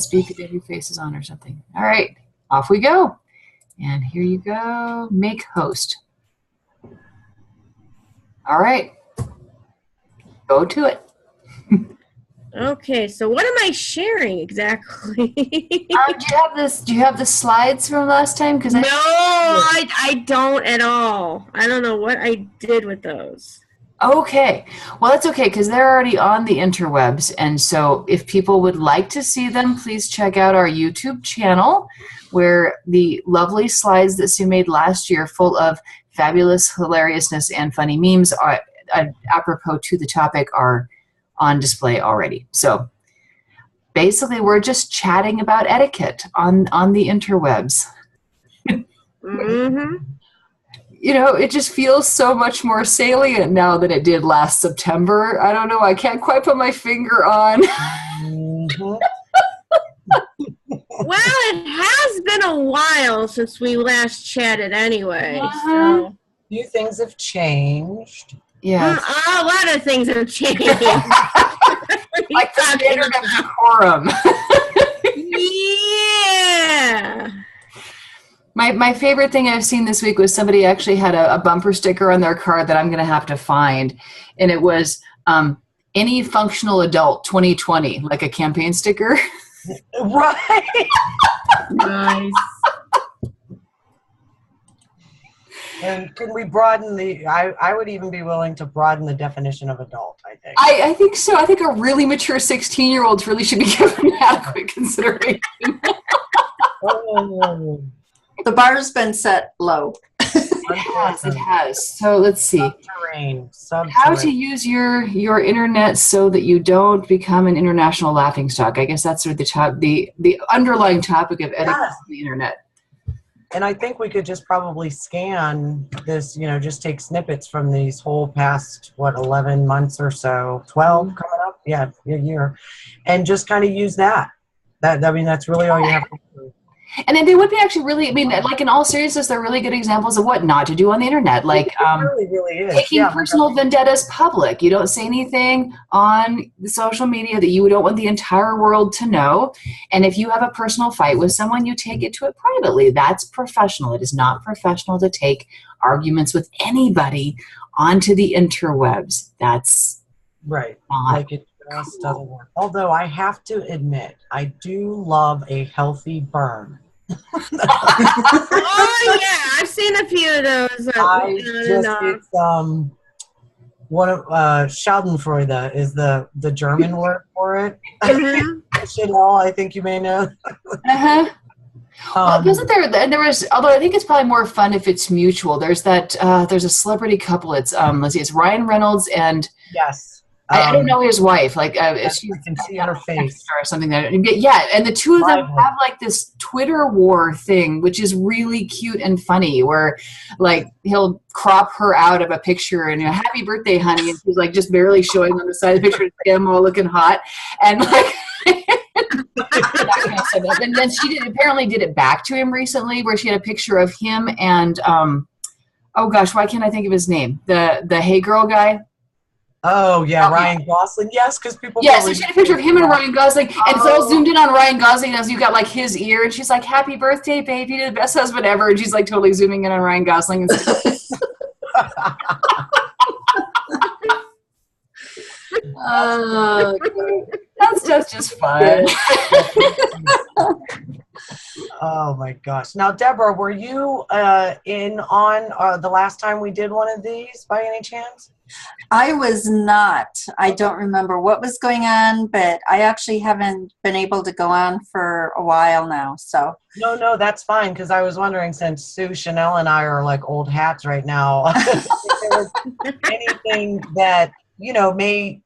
speak if your face is on or something. All right, off we go. And here you go. Make host. All right. Go to it. Okay, so what am I sharing exactly? Do you have the slides from last time? No, I don't at all. I don't know what I did with those. Okay. Well, that's okay because they're already on the interwebs. And so if people would like to see them, please check out our YouTube channel where the lovely slides that Sue made last year full of fabulous hilariousness and funny memes are, apropos to the topic are on display already. So basically we're just chatting about etiquette on the interwebs. Mm-hmm. You know, it just feels so much more salient now than it did last September. I don't know. I can't quite put my finger on. Mm-hmm. Well, it has been a while since we last chatted anyway. So. Few things have changed. Yeah. A lot of things have changed. Like the standard of decorum. Yeah. My favorite thing I've seen this week was somebody actually had a bumper sticker on their car that I'm going to have to find. And it was any functional adult 2020, like a campaign sticker. Right. Nice. And can we broaden I would even be willing to broaden the definition of adult, I think. I think so. I think a really mature 16-year-olds really should be given adequate consideration. Oh. The bar's been set low. It has. So let's see. Subterranean. How to use your internet so that you don't become an international laughingstock. I guess that's sort of the underlying topic of etiquette on the internet. And I think we could just probably scan this, just take snippets from these whole past, 11 months or so, 12 coming up? Yeah, a year. And just kind of use that. That's really all you have to do. And then they would be actually really, like in all seriousness, they're really good examples of what not to do on the internet. Like it really is. Taking personal vendettas public. You don't say anything on the social media that you don't want the entire world to know. And if you have a personal fight with someone, you take it to it privately. That's professional. It is not professional to take arguments with anybody onto the interwebs. That's right. Not like it just doesn't work. Although I have to admit, I do love a healthy burn. Oh yeah, I've seen a few of those. It's one of Schadenfreude is the German word for it. Mm-hmm. I think you may know. Well, wasn't there was, although I think it's probably more fun if it's mutual. There's that there's a celebrity couple. It's it's Ryan Reynolds and yes. I don't know his wife. Like she can see her face or something. Yeah, and the two of them have like this Twitter war thing, which is really cute and funny. Where like he'll crop her out of a picture and "Happy birthday, honey," and she's like just barely showing on the side of the picture, him all looking hot, and like. And then she apparently did it back to him recently, where she had a picture of him and oh gosh, why can't I think of his name? The Hey Girl guy. Oh yeah, Ryan Gosling. Yes, because people. Yes, so she had a picture of him and Ryan Gosling, and it's all zoomed in on Ryan Gosling as you got like his ear, and she's like, "Happy birthday, baby, you're the best husband ever," and she's like totally zooming in on Ryan Gosling. And that's just fun. Oh my gosh! Now, Deborah, were you in on the last time we did one of these by any chance? I was not. I don't remember what was going on, but I actually haven't been able to go on for a while now. So no, that's fine because I was wondering since Sue, Chanel, and I are like old hats right now. If there was anything that may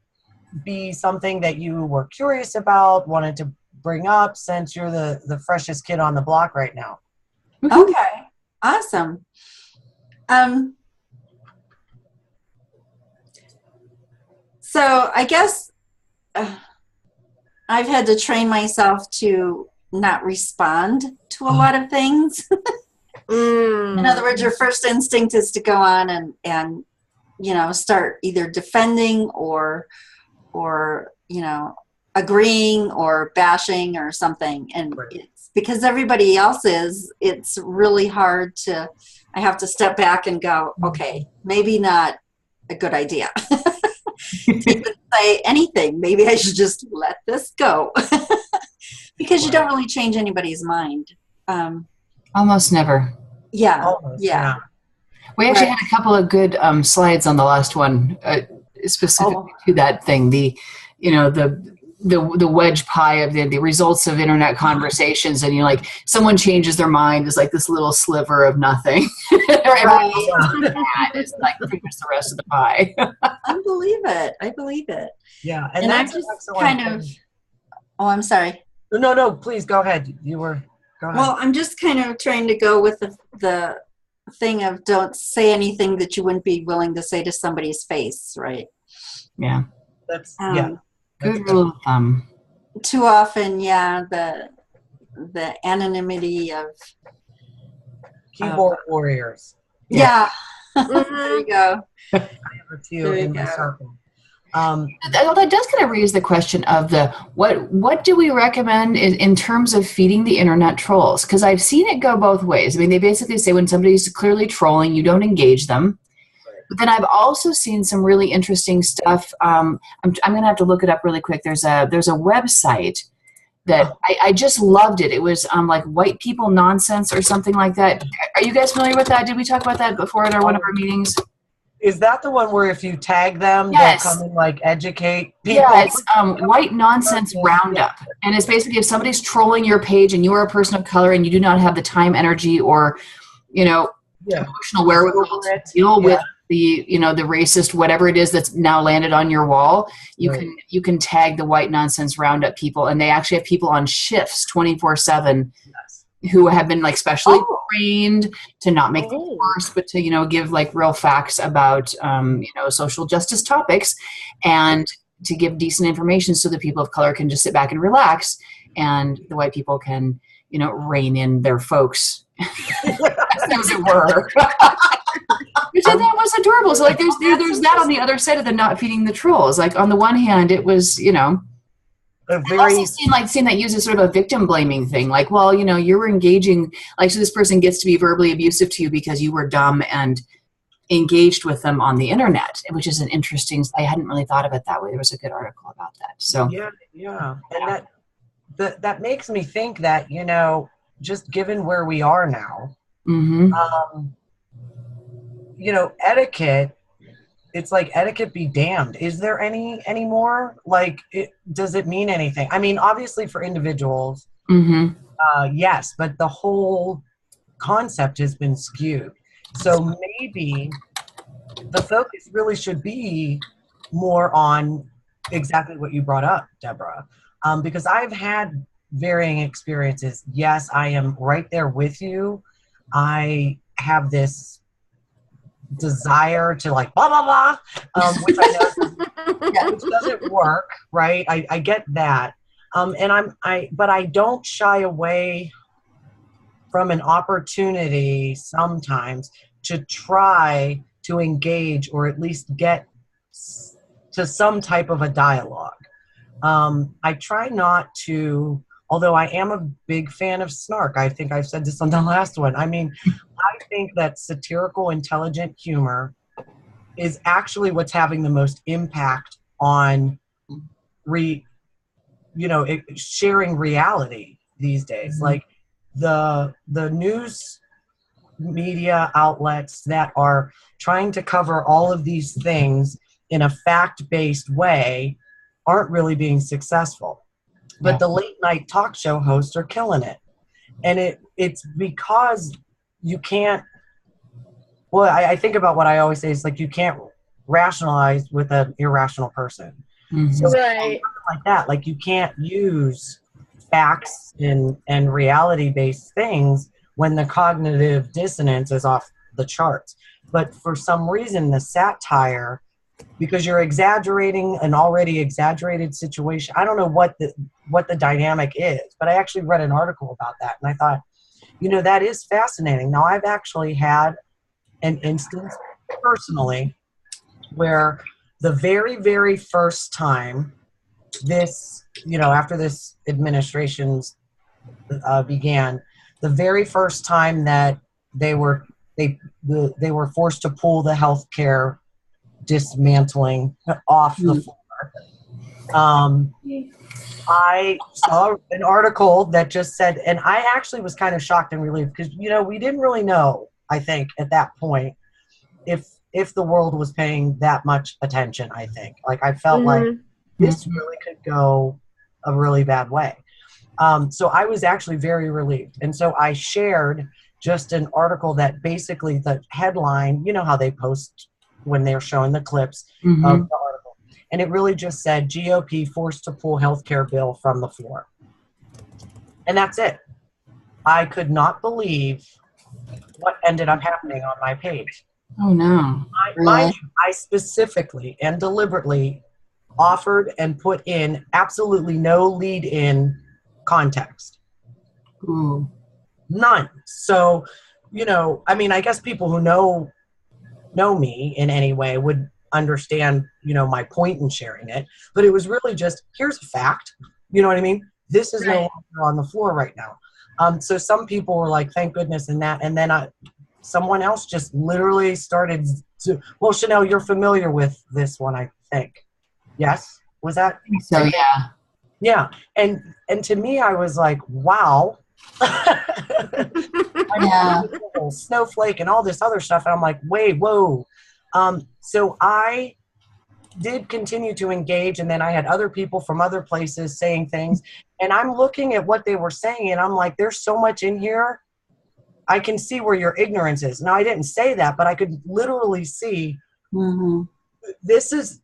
be something that you were curious about, wanted to bring up since you're the freshest kid on the block right now. Okay, awesome. So I guess I've had to train myself to not respond to a lot of things. In other words, your first instinct is to go on and start either defending or agreeing or bashing or something. And Right. it's because everybody else is, it's really hard I have to step back and go, okay, maybe not a good idea to even say anything. Maybe I should just let this go because you don't really change anybody's mind. Almost never. Yeah. Almost, Yeah. We actually had a couple of good slides on the last one, specifically to that thing. The wedge pie of the results of internet conversations, and someone changes their mind is like this little sliver of nothing. Right. It's like pretty much the rest of the pie. I believe it. Yeah, And that's I'm just excellent kind thing. of, oh, I'm sorry. No, please go ahead. Go ahead. Well, I'm just kind of trying to go with the thing of don't say anything that you wouldn't be willing to say to somebody's face, right? Yeah. That's Good rule of thumb. Too often, the anonymity of keyboard warriors. there you go. I have a few in my circle. That does kind of raise the question of what do we recommend in terms of feeding the internet trolls? Because I've seen it go both ways. I mean, they basically say when somebody's clearly trolling, you don't engage them. But then I've also seen some really interesting stuff. I'm going to have to look it up really quick. There's a website that I just loved it. It was like white people nonsense or something like that. Are you guys familiar with that? Did we talk about that before at one of our meetings? Is that the one where if you tag them, Yes. they'll come and educate people? Yeah, it's White Nonsense Roundup. And it's basically if somebody's trolling your page and you are a person of color and you do not have the time, energy, or, emotional wherewithal to deal with the racist, whatever it is that's now landed on your wall, you can tag the White Nonsense Roundup people. And they actually have people on shifts 24/7 who have been specially trained to not make things worse, but to give real facts about social justice topics, and to give decent information so that people of color can just sit back and relax, and the white people can rein in their folks, as it were. Which I thought was adorable. So there's that on the other side of the not feeding the trolls. On the one hand, it was I've also seen that used as sort of a victim blaming thing. You were engaging, so this person gets to be verbally abusive to you because you were dumb and engaged with them on the internet, which is an interesting, I hadn't really thought of it that way. There was a good article about that. So yeah. And that makes me think that, just given where we are now, etiquette, it's etiquette be damned. Is there any anymore? Does it mean anything? I mean, obviously for individuals, yes, but the whole concept has been skewed. So maybe the focus really should be more on exactly what you brought up, Deborah, because I've had varying experiences. Yes, I am right there with you. I have this desire to blah blah blah, which I know which doesn't work, right? I get that, but I don't shy away from an opportunity sometimes to try to engage or at least get to some type of a dialogue. I try not to, although I am a big fan of snark. I think I've said this on the last one. I mean, I think that satirical, intelligent humor is actually what's having the most impact on sharing reality these days. The news media outlets that are trying to cover all of these things in a fact-based way aren't really being successful. But the late night talk show hosts are killing it. And it's because you can't, I think about what I always say, it's you can't rationalize with an irrational person. So like that, you can't use facts and reality-based things when the cognitive dissonance is off the charts. But for some reason, the satire, because you're exaggerating an already exaggerated situation. I don't know what the dynamic is, but I actually read an article about that, and I thought, that is fascinating. Now, I've actually had an instance personally where the very, very first time this, after this administration's began, the very first time that they were forced to pull the healthcare dismantling off the floor. I saw an article that just said, and I actually was kind of shocked and relieved because we didn't really know, I think, at that point if the world was paying that much attention. I think, like, I felt like this really could go a really bad way. So I was actually very relieved. And so I shared just an article that basically the headline, how they post when they're showing the clips of the article. And it really just said, GOP forced to pull healthcare bill from the floor. And that's it. I could not believe what ended up happening on my page. Oh, no. I specifically and deliberately offered and put in absolutely no lead-in context. Ooh. None. So, I guess people who know me in any way would understand, my point in sharing it. But it was really just, here's a fact. You know what I mean? This is no longer on the floor right now. So some people were like, thank goodness, and then someone else just literally started to, well, Chanel, you're familiar with this one, I think. Yes? Was that? So, yeah. Yeah. And to me, I was like, wow. Yeah. Snowflake and all this other stuff. And I'm like, wait, whoa. So I did continue to engage. And then I had other people from other places saying things. And I'm looking at what they were saying. And I'm like, there's so much in here. I can see where your ignorance is. Now, I didn't say that, but I could literally see this is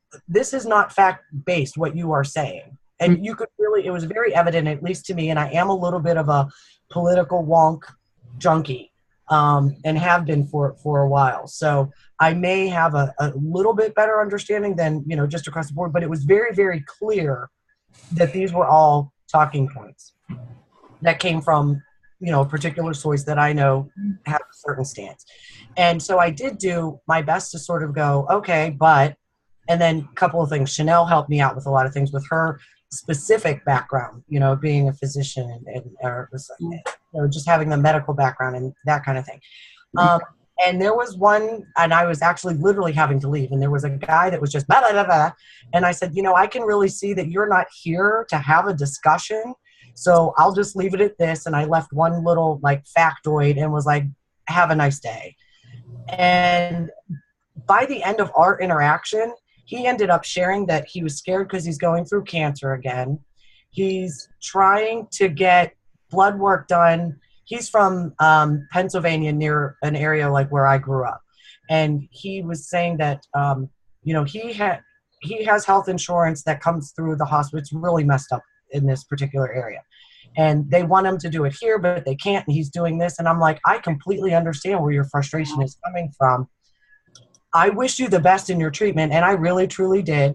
not fact-based, what you are saying. And you could really, it was very evident, at least to me, and I am a little bit of a political wonk junkie, and have been for a while. So I may have a little bit better understanding than, just across the board, but it was very, very clear that these were all talking points that came from, a particular source that I know have a certain stance. And so I did do my best to sort of go, okay, and then a couple of things. Chanel helped me out with a lot of things with her specific background, being a physician or just having the medical background and that kind of thing. And there was one, and I was actually literally having to leave, and there was a guy that was just blah, blah, blah, blah. And I said, I can really see that you're not here to have a discussion, so I'll just leave it at this. And I left one little factoid and was like, have a nice day. And by the end of our interaction, he ended up sharing that he was scared because he's going through cancer again. He's trying to get blood work done. He's from Pennsylvania, near an area like where I grew up. And he was saying that, he has health insurance that comes through the hospital. It's really messed up in this particular area. And they want him to do it here, but they can't. And he's doing this. And I'm like, I completely understand where your frustration is coming from. I wish you the best in your treatment. And I really, truly did.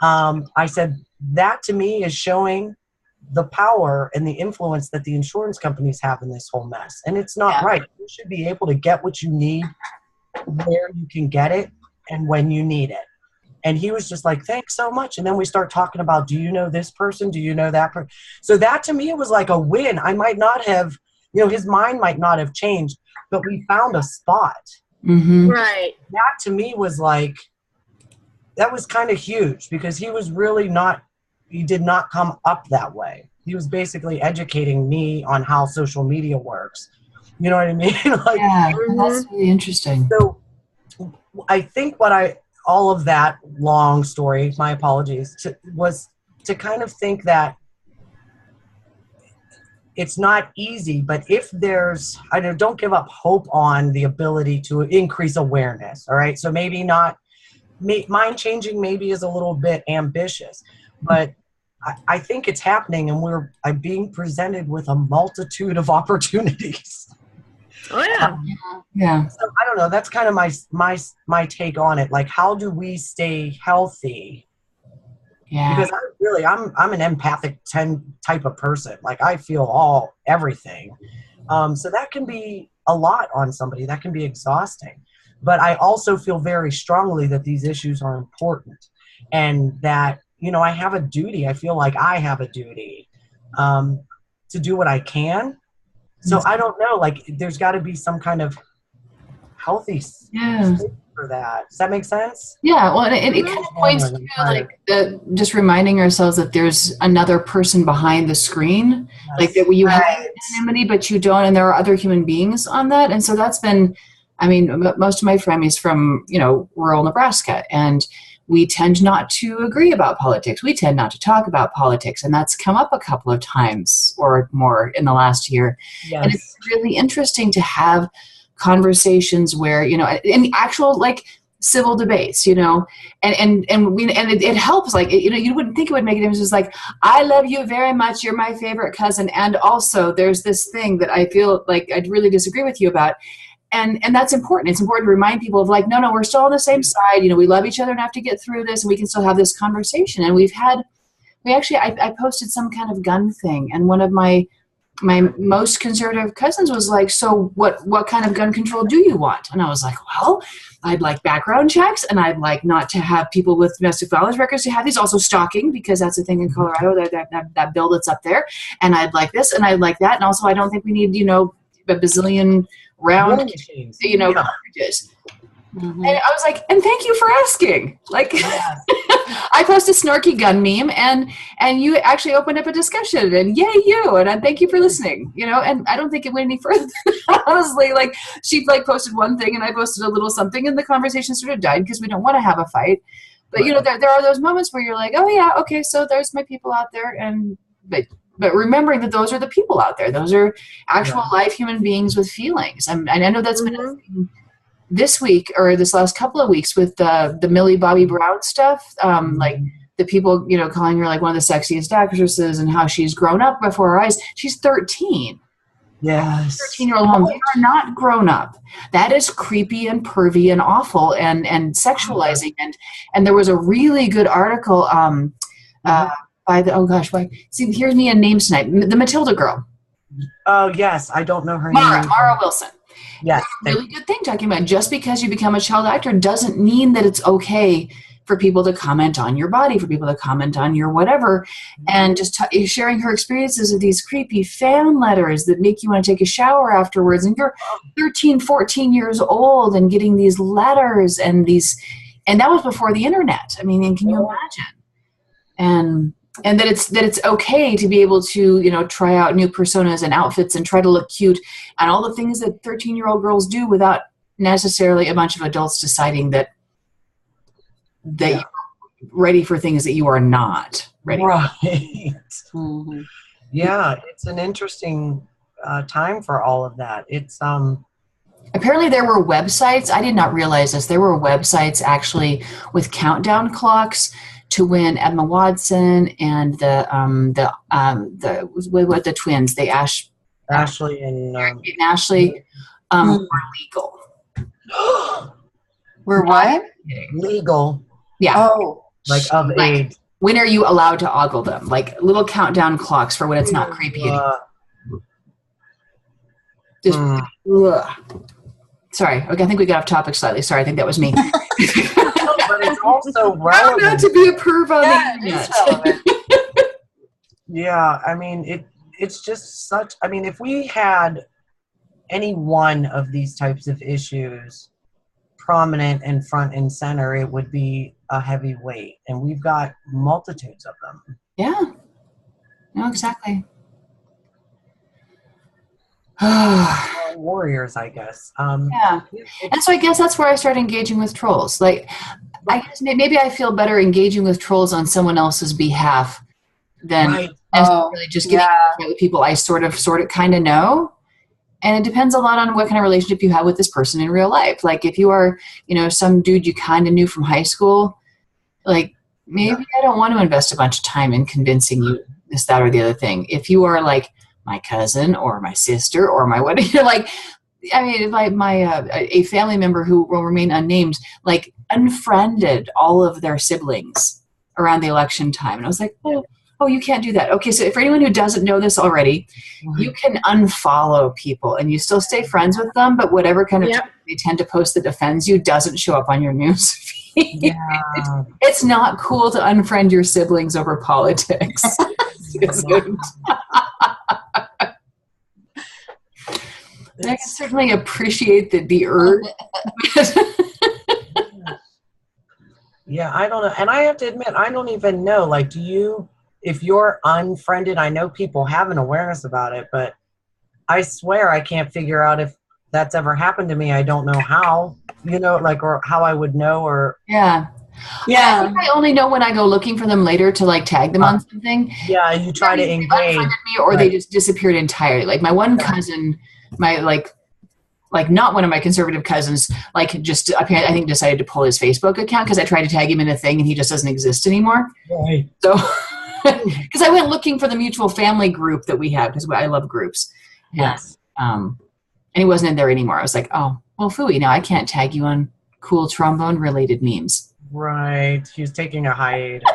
I said, that to me is showing the power and the influence that the insurance companies have in this whole mess. And it's not right. You should be able to get what you need where you can get it and when you need it. And he was just like, thanks so much. And then we start talking about, do you know this person? Do you know that person? So that to me was like a win. I might not have, his mind might not have changed, but we found a spot. Right. That to me was like, that was kind of huge because he was really he did not come up that way. He was basically educating me on how social media works. You know what I mean? That's really interesting. So I think all of that long story, my apologies, was to kind of think that it's not easy, but if there's, don't give up hope on the ability to increase awareness. All right. So maybe not mind changing, maybe is a little bit ambitious, but I think it's happening, and I'm being presented with a multitude of opportunities. Oh yeah. Yeah. So I don't know. That's kind of my take on it. Like, how do we stay healthy? Yeah. Because I'm an empathic type of person. Like, I feel everything. So that can be a lot on somebody. That can be exhausting. But I also feel very strongly that these issues are important, and that I have a duty. I feel like I have a duty to do what I can. So I don't know, like there's got to be some kind of healthy space for that. Does that make sense? Yeah, well, and it kind of points to like just reminding ourselves that there's another person behind the screen, like that you have anonymity, but you don't, and there are other human beings on that. And so that's been, I mean, most of my family's from, rural Nebraska, and we tend not to agree about politics. We tend not to talk about politics, and that's come up a couple of times or more in the last year. Yes. And it's really interesting to have conversations where, in actual like civil debates, and it helps. Like, you wouldn't think it would make a difference. It's like, I love you very much. You're my favorite cousin. And also there's this thing that I feel like I'd really disagree with you about. And that's important. It's important to remind people of like, no, we're still on the same side. We love each other enough to get through this, and we can still have this conversation. And I posted some kind of gun thing, and one of my most conservative cousins was like, so what kind of gun control do you want? And I was like, well, I'd like background checks, and I'd like not to have people with domestic violence records to have these, also stalking, because that's a thing in Colorado, that bill that's up there. And I'd like this, and I'd like that. And also I don't think we need, a bazillion round, cartridges. Mm-hmm. And I was like, and thank you for asking. Like, yes. I posted a snarky gun meme, and you actually opened up a discussion, and yay you, and I thank you for listening. And I don't think it went any further than that, honestly. Like, she like posted one thing, and I posted a little something, and the conversation sort of died because we don't want to have a fight. But there are those moments where you're like, oh yeah, okay, so there's my people out there, but remembering that those are the people out there. Those are actual live human beings with feelings. And I know that's been a thing this week or this last couple of weeks with the Millie Bobby Brown stuff. Like the people, calling her like one of the sexiest actresses, and how she's grown up before our eyes. She's 13. Yes. 13-year-old home. They are not grown up. That is creepy and pervy and awful and sexualizing. And there was a really good article by see, here's me in names tonight. The Matilda girl. Oh yes, I don't know her name. Mara Wilson. Yes. Really good thing talking about just because you become a child actor doesn't mean that it's okay for people to comment on your body, for people to comment on your whatever, and just sharing her experiences of these creepy fan letters that make you want to take a shower afterwards. And you're 13, 14 years old and getting these letters and that was before the internet. I mean, and can you imagine? And that it's okay to be able to, try out new personas and outfits and try to look cute and all the things that 13-year-old girls do without necessarily a bunch of adults deciding that you're ready for things that you are not ready for. Right. Mm-hmm. Yeah, it's an interesting time for all of that. It's apparently there were websites. I did not realize this. There were websites actually with countdown clocks to when Emma Watson and the twins, Ashley and Ashley, were legal. Were what? Legal. Yeah. Oh. Like of age. When are you allowed to ogle them? Like little countdown clocks for when it's not creepy anymore. Sorry. Okay, I think we got off topic slightly. Sorry, I think that was me. But it's also relevant. Not to be a perv on the internet. Yeah, I mean, it's just such. I mean, if we had any one of these types of issues prominent and front and center, it would be a heavy weight, and we've got multitudes of them. Yeah. No, exactly. Warriors, I guess. Yeah. And so I guess that's where I started engaging with trolls. Like, I guess maybe I feel better engaging with trolls on someone else's behalf than necessarily just getting with people I sort of kind of know. And it depends a lot on what kind of relationship you have with this person in real life. Like, if you are, some dude you kind of knew from high school, like, maybe I don't want to invest a bunch of time in convincing you this, that, or the other thing. If you are like my cousin or my sister or my what, you're like, I mean, like a family member who will remain unnamed, like, unfriended all of their siblings around the election time. And I was like, oh, Oh, you can't do that. Okay, so for anyone who doesn't know this already, you can unfollow people and you still stay friends with them, but whatever kind of Yep. they tend to post that offends you doesn't show up on your news feed. Yeah. It's not cool to unfriend your siblings over politics. It's good. I can certainly appreciate the urge. Yeah, I don't know. And I have to admit, I don't even know. Like, if you're unfriended, I know people have an awareness about it, but I swear I can't figure out if that's ever happened to me. I don't know how, like, or how I would know, or. Yeah. Yeah. I think I only know when I go looking for them later to like tag them on something. Yeah, you try to They've engage. unfriended me or they just disappeared entirely. Like my one cousin, my like not one of my conservative cousins, like just I think decided to pull his Facebook account because I tried to tag him in a thing and he just doesn't exist anymore. Right. So, because I went looking for the mutual family group that we have because I love groups. Yes. And he wasn't in there anymore. I was like, oh, well, phooey, now I can't tag you on cool trombone related memes. Right. He's taking a hiatus.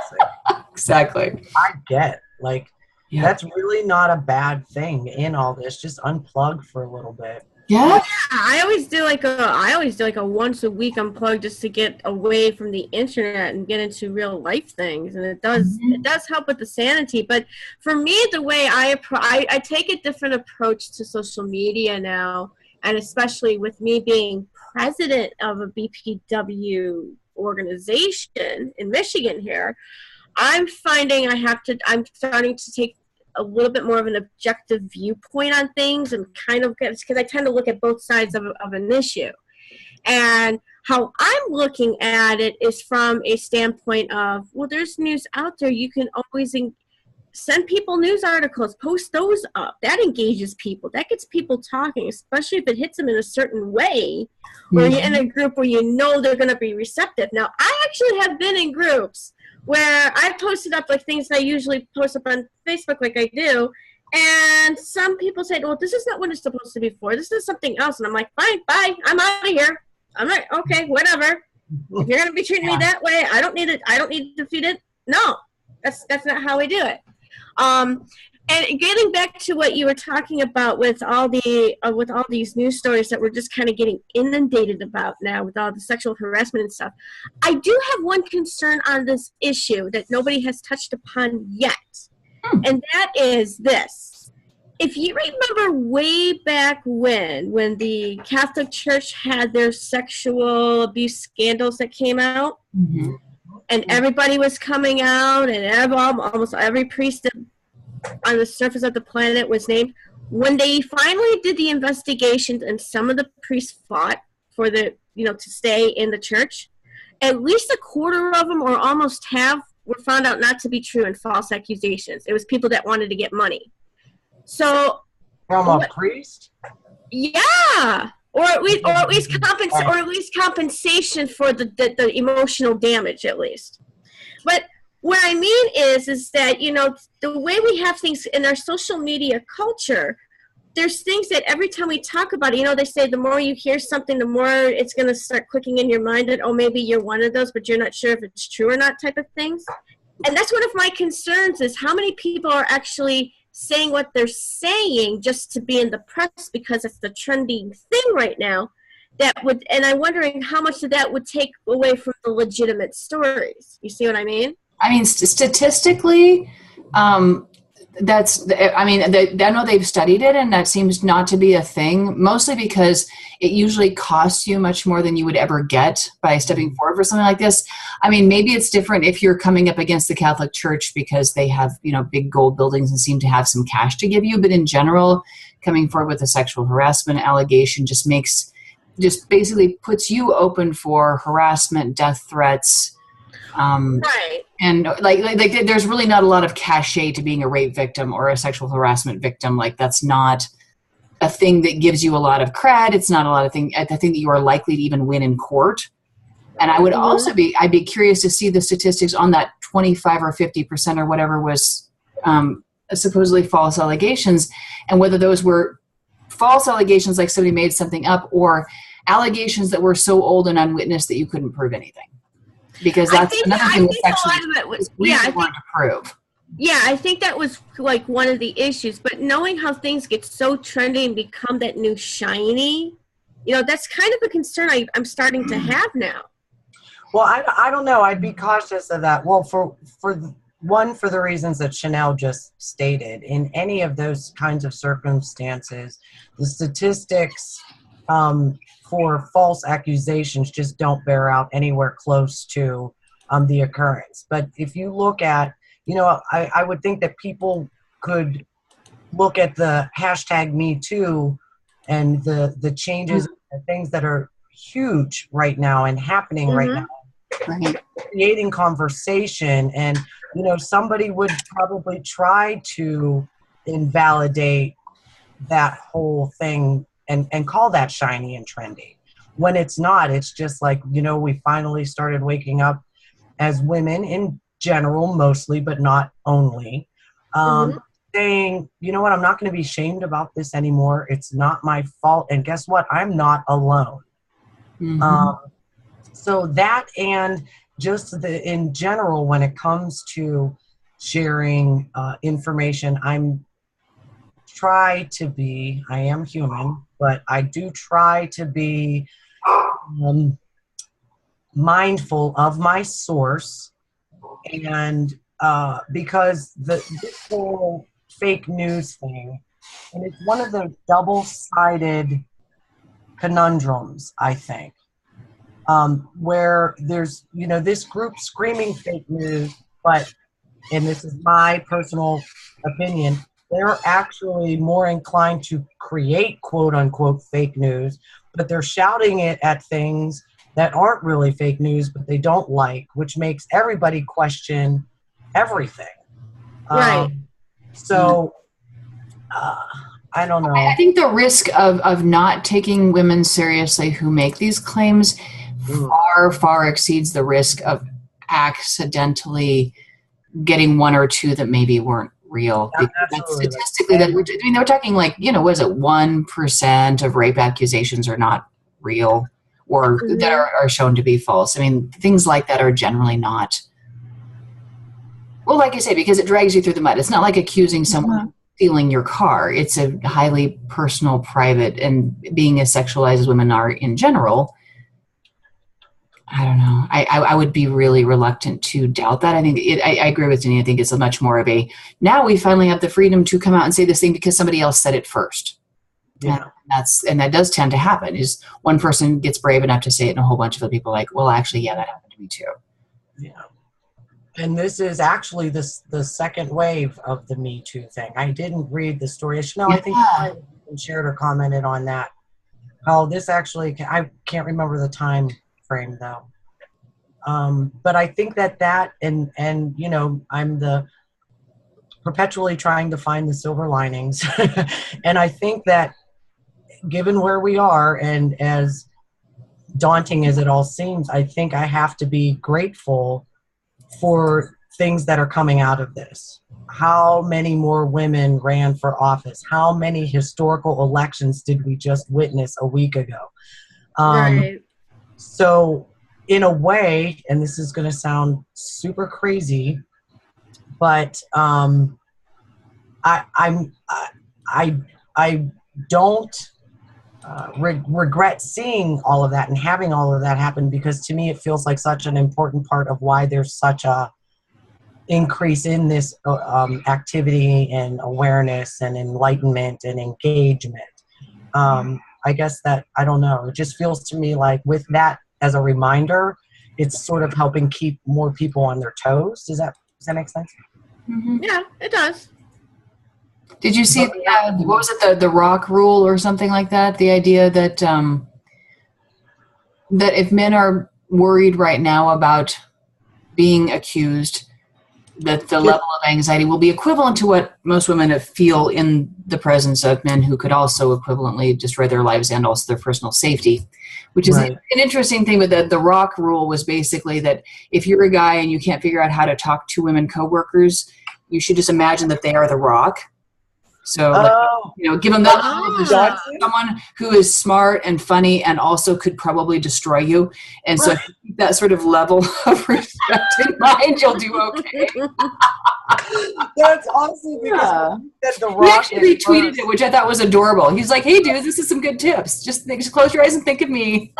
Exactly. I get, like, Yeah. that's really not a bad thing in all this. Just unplug for a little bit. Yeah. I always do like a once a week unplug just to get away from the internet and get into real life things, and it does help with the sanity. But for me, the way I take a different approach to social media now, and especially with me being president of a BPW organization in Michigan here, I'm finding I'm starting to take a little bit more of an objective viewpoint on things and kind of because I tend to look at both sides of an issue. And how I'm looking at it is from a standpoint of, well, there's news out there. You can always send people news articles, post those up. That engages people. That gets people talking, especially if it hits them in a certain way or you're in a group where you know they're going to be receptive. Now, I actually have been in groups where I posted up like things that I usually post up on Facebook like I do, and some people said, well, this is not what it's supposed to be for. This is something else. And I'm like, fine, bye. I'm out of here. I'm like, okay, whatever. If you're going to be treating me that way, I don't need it. I don't need to feed it. No, that's not how we do it. And getting back to what you were talking about with all these news stories that we're just kind of getting inundated about now with all the sexual harassment and stuff, I do have one concern on this issue that nobody has touched upon yet, and that is this. If you remember way back when the Catholic Church had their sexual abuse scandals that came out, and everybody was coming out, and almost every priest on the surface of the planet was named. When they finally did the investigations and some of the priests fought for to stay in the church, at least a quarter of them or almost half were found out not to be true and false accusations. It was people that wanted to get money. So From a priest? Yeah. Or at least compensation for the emotional damage, at least. But what I mean is that, the way we have things in our social media culture, there's things that every time we talk about it, they say the more you hear something, the more it's going to start clicking in your mind that, oh, maybe you're one of those, but you're not sure if it's true or not type of things. And that's one of my concerns is how many people are actually saying what they're saying just to be in the press because it's the trending thing right now. And I'm wondering how much of that would take away from the legitimate stories. You see what I mean? I mean, statistically, I know they've studied it, and that seems not to be a thing, mostly because it usually costs you much more than you would ever get by stepping forward for something like this. I mean, maybe it's different if you're coming up against the Catholic Church because they have, big gold buildings and seem to have some cash to give you. But in general, coming forward with a sexual harassment allegation just basically puts you open for harassment, death threats. Right. And like there's really not a lot of cachet to being a rape victim or a sexual harassment victim. Like that's not a thing that gives you a lot of cred. It's not a thing that you are likely to even win in court. And I would also I'd be curious to see the statistics on that 25 or 50% or whatever was supposedly false allegations, and whether those were false allegations like somebody made something up or allegations that were so old and unwitnessed that you couldn't prove anything. Because that's another thing with sexual abuse. We want to prove. Yeah, I think that was like one of the issues. But knowing how things get so trendy and become that new shiny, that's kind of a concern I'm starting to have now. Well, I don't know. I'd be cautious of that. Well, for the reasons that Chanel just stated, in any of those kinds of circumstances, the statistics for false accusations just don't bear out anywhere close to the occurrence. But if you look at, I would think that people could look at the hashtag Me Too and the changes, and things that are huge right now and happening right now, Right. creating conversation. And somebody would probably try to invalidate that whole thing and call that shiny and trendy when it's not. It's just like, we finally started waking up as women in general, mostly but not only, saying, you know what, I'm not going to be shamed about this anymore. It's not my fault, and guess what, I'm not alone. So that, and just in general, when it comes to sharing information, I am human, but I do try to be mindful of my source. And because this whole fake news thing, and it's one of the double-sided conundrums, I think, where there's, this group screaming fake news, but, and this is my personal opinion, they're actually more inclined to create quote-unquote fake news, but they're shouting it at things that aren't really fake news, but they don't like, which makes everybody question everything. Right. So, I don't know. I think the risk of not taking women seriously who make these claims far exceeds the risk of accidentally getting one or two that maybe weren't real. Because statistically, they're talking like, what is it, 1% of rape accusations are not real, or that are shown to be false. I mean, things like that are generally not. Well, like I say, because it drags you through the mud. It's not like accusing someone of stealing your car. It's a highly personal, private, and being as sexualized as women are in general, I don't know. I would be really reluctant to doubt that. I think I agree with Jenny. I think it's a much more of a, now we finally have the freedom to come out and say this thing because somebody else said it first. Yeah. And that does tend to happen, is one person gets brave enough to say it and a whole bunch of other people are like, well, actually, yeah, that happened to me too. Yeah. And this is actually the second wave of the Me Too thing. I didn't read the story. Chanel, I think you shared or commented on that. How this actually, I can't remember the time frame though. But I think that and I'm perpetually trying to find the silver linings. And I think that given where we are, and as daunting as it all seems, I think I have to be grateful for things that are coming out of this. How many more women ran for office? How many historical elections did we just witness a week ago? Right. So in a way, and this is going to sound super crazy, but I don't regret seeing all of that and having all of that happen, because to me it feels like such an important part of why there's such a increase in this activity and awareness and enlightenment and engagement. I guess that, I don't know, it just feels to me like with that as a reminder, it's sort of helping keep more people on their toes. Does that make sense? Yeah, it does. Did you see what was it, the rock rule or something like that? The idea that that if men are worried right now about being accused, that the level of anxiety will be equivalent to what most women feel in the presence of men who could also equivalently destroy their lives and also their personal safety, which is an interesting thing. But the rock rule was basically that if you're a guy and you can't figure out how to talk to women coworkers, you should just imagine that they are the rock. So, like, Oh, give them that level of Ah. someone who is smart and funny and also could probably destroy you. And so, if you keep that sort of level of respect in mind, you'll do okay. that's awesome because Yeah. you said the He Rock actually at retweeted first. it, which I thought was adorable. He's like, "Hey, dude, this is some good tips. Just close your eyes and think of me."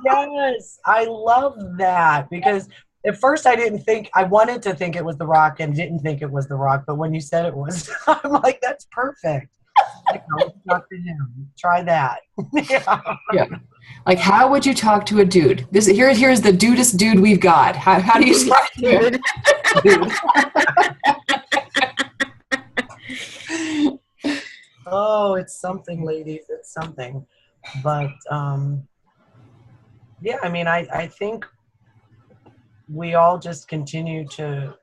Yes, I love that because at first I wanted to think it was The Rock and didn't think it was The Rock, but when you said it was, I'm like, that's perfect. Like, I'll talk to him. Try that. Yeah. Yeah. Like, how would you talk to a dude? Here's the dudest dude we've got. How do you talk to him? Dude. Oh, it's something, ladies. It's something. But yeah, I mean, I think we all just continue to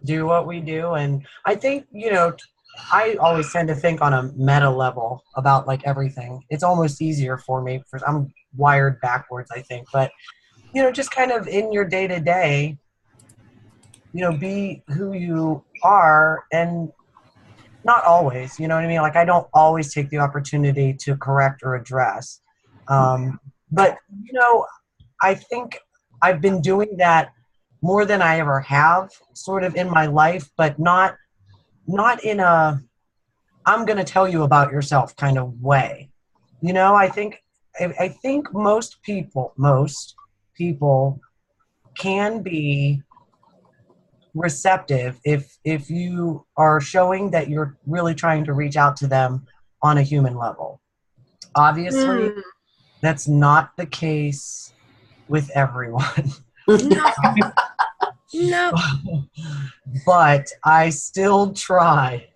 do what we do. And I think, I always tend to think on a meta level about like everything. It's almost easier for me because I'm wired backwards, I think. But, just kind of in your day to day, be who you are and not always, you know what I mean? Like, I don't always take the opportunity to correct or address. But, I think I've been doing that more than I ever have sort of in my life, but not in a, I'm going to tell you about yourself kind of way. I think most people can be receptive if you are showing that you're really trying to reach out to them on a human level. Obviously, Mm. that's not the case with everyone. No. No. But I still try.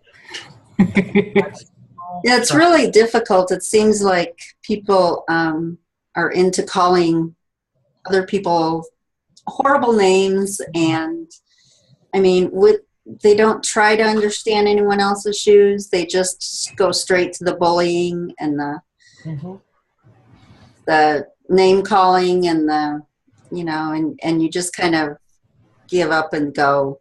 Yeah, it's really difficult. It seems like people are into calling other people horrible names, and I mean, they don't try to understand anyone else's shoes. They just go straight to the bullying and Mhm. the name calling and and you just kind of give up and go.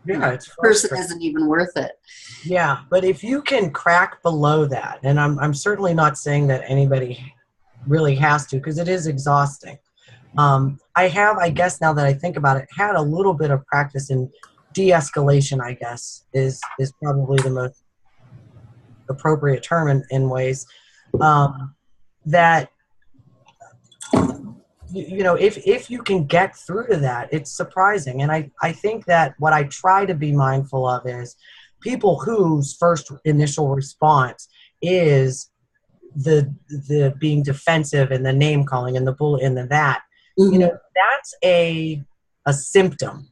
Yeah, it's Person frustrating. isn't even worth it. Yeah, but if you can crack below that, and I'm certainly not saying that anybody really has to, because it is exhausting. I guess now that I think about it, had a little bit of practice in de-escalation, I guess, is probably the most appropriate term in ways. That, if you can get through to that, it's surprising. And I think that what I try to be mindful of is people whose first initial response is the being defensive and the name calling and the bull and the that. Mhm. That's a symptom.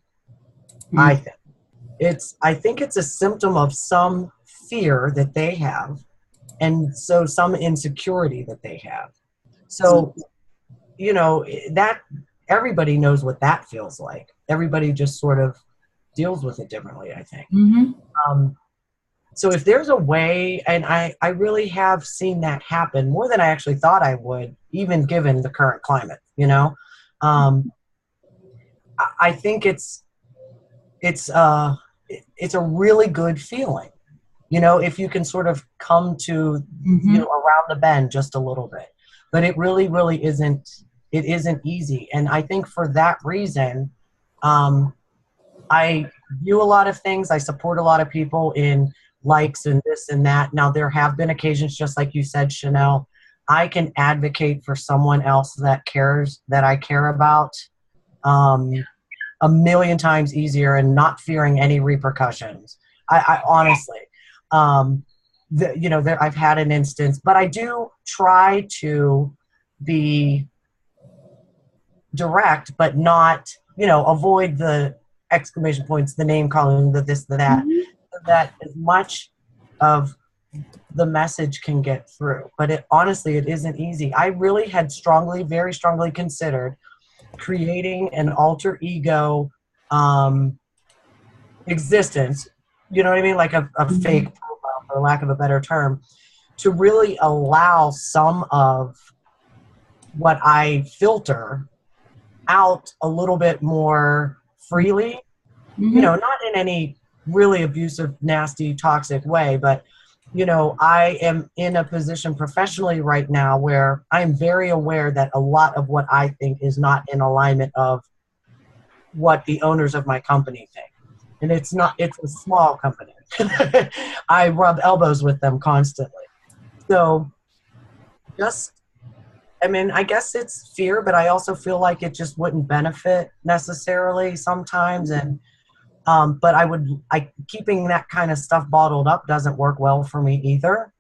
I think it's a symptom of some fear that they have, and so some insecurity that they have. So that everybody knows what that feels like. Everybody just sort of deals with it differently, I think. Mm-hmm. So if there's a way, and I really have seen that happen more than I actually thought I would, even given the current climate, I think it's a really good feeling, if you can sort of come to, around the bend just a little bit. But it really, really isn't, it isn't easy. And I think for that reason, I view a lot of things. I support a lot of people in likes and this and that. Now, there have been occasions, just like you said, Chanel, I can advocate for someone else that I care about, a million times easier and not fearing any repercussions. I honestly, I've had an instance, but I do try to be direct, but not, avoid the exclamation points, the name calling, the this, the that, so that as much of the message can get through. But it isn't easy. I really had very strongly considered creating an alter ego existence, you know what I mean? Like a fake profile, for lack of a better term, to really allow some of what I filter out a little bit more freely, not in any really abusive, nasty, toxic way. But, you know, I am in a position professionally right now where I'm very aware that a lot of what I think is not in alignment of what the owners of my company think. And it's a small company. I rub elbows with them constantly. So I guess it's fear, but I also feel like it just wouldn't benefit necessarily sometimes. And but keeping that kind of stuff bottled up doesn't work well for me either.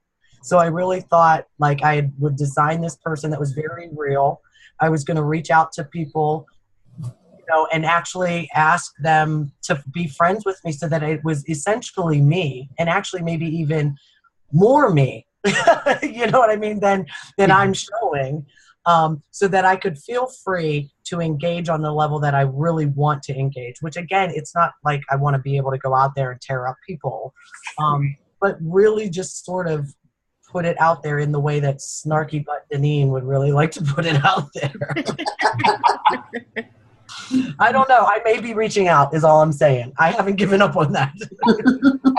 So I really thought like I would design this person that was very real. I was going to reach out to people, you know, and actually ask them to be friends with me so that it was essentially me, and actually maybe even more me, you know what I mean, than I'm showing, so that I could feel free to engage on the level that I really want to engage, which again, it's not like I want to be able to go out there and tear up people, but really just sort of put it out there in the way that snarky butt Deneen would really like to put it out there. I don't know. I may be reaching out is all I'm saying. I haven't given up on that.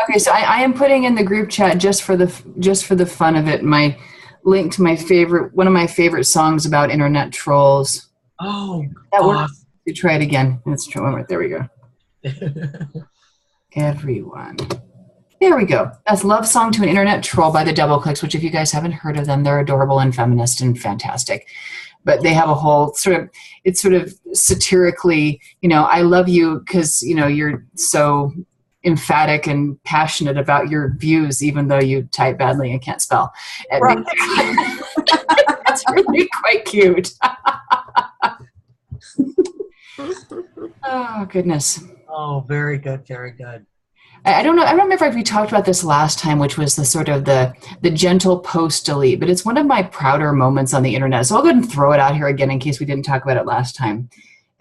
Okay, so I am putting in the group chat just for the fun of it, my link to one of my favorite songs about internet trolls. Oh, that works. You try it again. Let's try one right there. We go. Everyone. There we go. That's Love Song to an Internet Troll by the Double Clicks, which if you guys haven't heard of them, they're adorable and feminist and fantastic. But they have a whole it's sort of satirically, you know, I love you because, you know, you're so emphatic and passionate about your views, even though you type badly and can't spell. Right. It's really quite cute. Oh, goodness. Oh, very good. Very good. I don't know. I don't remember if we talked about this last time, which was the sort of the gentle post delete, but it's one of my prouder moments on the internet. So I'll go ahead and throw it out here again in case we didn't talk about it last time.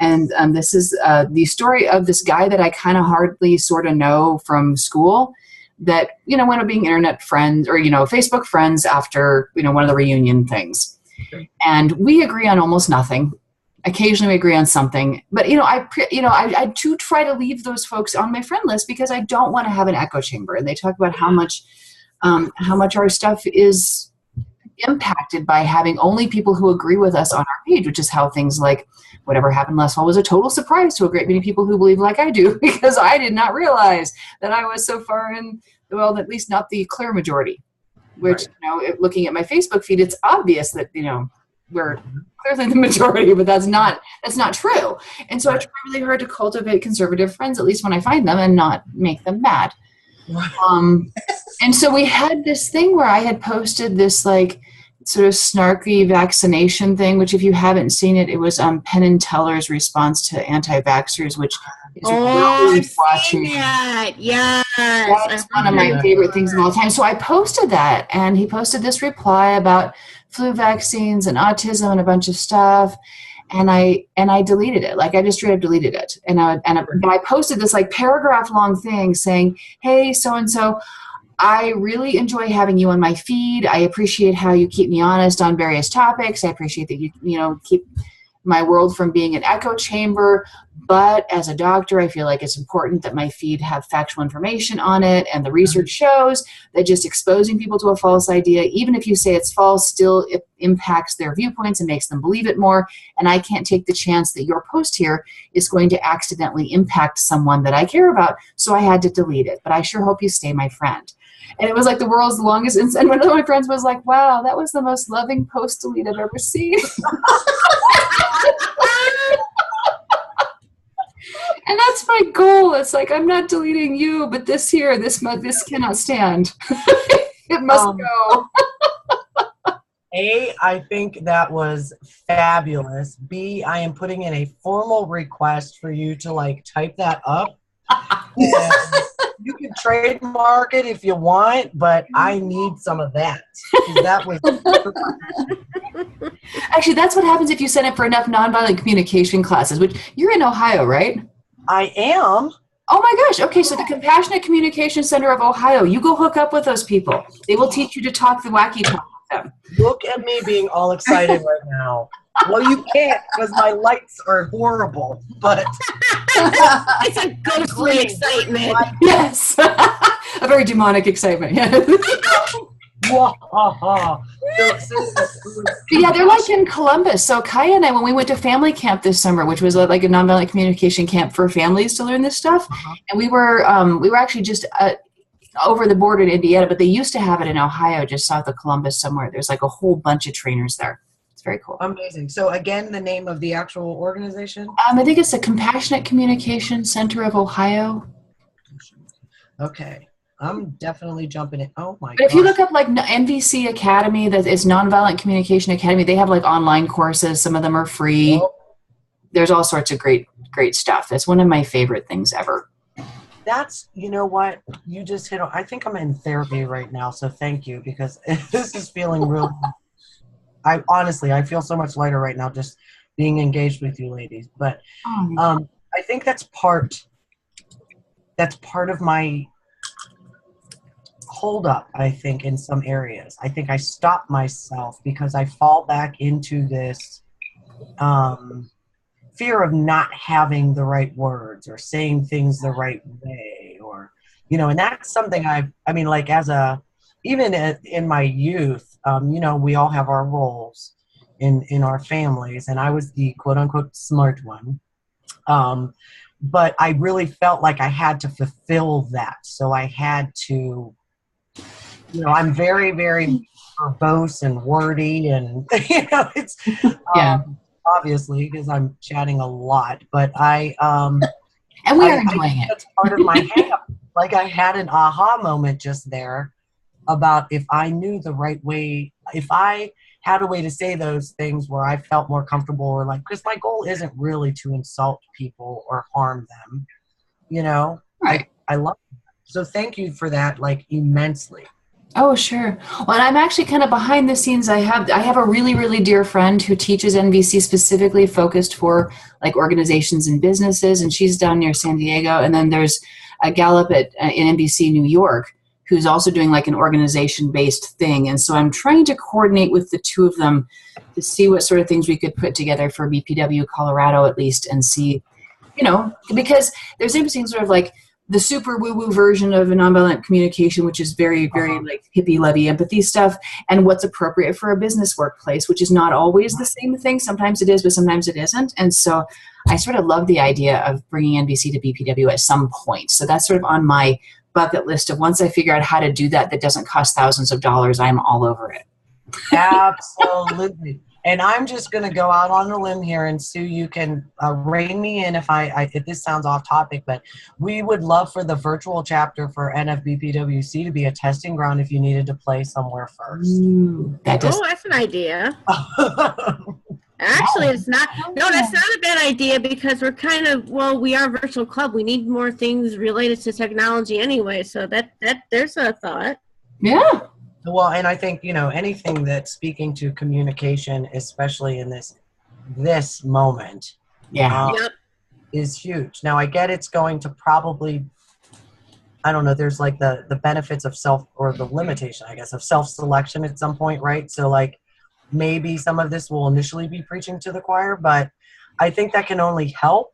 And this is the story of this guy that I kind of hardly sort of know from school that, you know, wound up being internet friends or, you know, Facebook friends after, you know, one of the reunion things. And we agree on almost nothing. Occasionally we agree on something, but I do try to leave those folks on my friend list because I don't want to have an echo chamber. And they talk about how much our stuff is impacted by having only people who agree with us on our page, which is how things like whatever happened last fall was a total surprise to a great many people who believe like I do, because I did not realize that I was so far in, well, at least not the clear majority, which, right. You know, looking at my Facebook feed, it's obvious that, you know, we're clearly the majority, but that's not true. And so I try really hard to cultivate conservative friends, at least when I find them, and not make them mad. And so we had this thing where I had posted this like sort of snarky vaccination thing, which if you haven't seen it, it was Penn and Teller's response to anti-vaxxers, which is really watching. Yes. That's one of my favorite things of all time. So I posted that, and he posted this reply about flu vaccines and autism and a bunch of stuff. And I deleted it. Like I just straight up deleted it. And I posted this like paragraph long thing saying, hey, so-and-so, I really enjoy having you on my feed. I appreciate how you keep me honest on various topics. I appreciate that you keep my world from being an echo chamber. But as a doctor, I feel like it's important that my feed have factual information on it. And the research shows that just exposing people to a false idea, even if you say it's false, still it impacts their viewpoints and makes them believe it more. And I can't take the chance that your post here is going to accidentally impact someone that I care about. So I had to delete it. But I sure hope you stay my friend. And it was like the world's longest. And one of my friends was like, wow, that was the most loving post delete I've ever seen. And that's my goal. It's like, I'm not deleting you, but this cannot stand. It must go. A, I think that was fabulous. B, I am putting in a formal request for you to like type that up. You can trademark it if you want, but I need some of that. That was actually, that's what happens if you send it for enough nonviolent communication classes, which you're in Ohio, right? I am. Oh my gosh. Okay, so the Compassionate Communication Center of Ohio, you go hook up with those people. They will teach you to talk the wacky talk with them. Look at me being all excited right now. Well, you can't because my lights are horrible, but It's a ghostly excitement. Yes. A very demonic excitement. Yeah. Yeah, they're like in Columbus. So Kaya and I, when we went to family camp this summer, which was like a nonviolent communication camp for families to learn this stuff, and we were actually just over the border in Indiana, but they used to have it in Ohio, just south of Columbus somewhere. There's like a whole bunch of trainers there. It's very cool. Amazing. So again, the name of the actual organization? I think it's the Compassionate Communication Center of Ohio. Okay. I'm definitely jumping in. Oh my god. But if you look up like NVC Academy, that is Nonviolent Communication Academy, they have like online courses. Some of them are free. Oh. There's all sorts of great stuff. It's one of my favorite things ever. That's, you know what, you just hit on. I think I'm in therapy right now, so thank you, because this is feeling real. I feel so much lighter right now just being engaged with you ladies. But I think that's part of my hold up, I think, in some areas. I think I stop myself because I fall back into this fear of not having the right words or saying things the right way, or, you know, and that's something even in my youth, you know, we all have our roles in our families, and I was the quote unquote smart one. But I really felt like I had to fulfill that. So I had to, you know, I'm very, very verbose and wordy, and, you know, it's, obviously, because I'm chatting a lot, but and we are enjoying it. That's part of my hang-up. Like, I had an aha moment just there about if I knew the right way, if I had a way to say those things where I felt more comfortable, or like, because my goal isn't really to insult people or harm them, you know. Right. I love that. So thank you for that, like, immensely. Oh, sure. Well, and I'm actually kind of behind the scenes. I have a really, really dear friend who teaches NVC specifically focused for like organizations and businesses, and she's down near San Diego. And then there's a gal up in NVC New York who's also doing like an organization-based thing. And so I'm trying to coordinate with the two of them to see what sort of things we could put together for BPW Colorado at least, and see, you know, because there's interesting sort of like the super woo-woo version of a nonviolent communication, which is very, very like hippie lovey empathy stuff, and what's appropriate for a business workplace, which is not always the same thing. Sometimes it is, but sometimes it isn't. And so I sort of love the idea of bringing NVC to BPW at some point. So that's sort of on my bucket list of, once I figure out how to do that doesn't cost thousands of dollars, I'm all over it. Absolutely. And I'm just going to go out on a limb here, and Sue, you can rein me in if this sounds off topic, but we would love for the virtual chapter for NFBPWC to be a testing ground if you needed to play somewhere first. Ooh, that's an idea. Actually, it's not. No, that's not a bad idea, because we're kind of, we are a virtual club. We need more things related to technology anyway. So that there's a thought. Yeah. Well, and I think, you know, anything that's speaking to communication, especially in this moment, is huge. Now, I get it's going to probably, I don't know, there's like the benefits of the limitation, I guess, of self-selection at some point, right? So like maybe some of this will initially be preaching to the choir, but I think that can only help.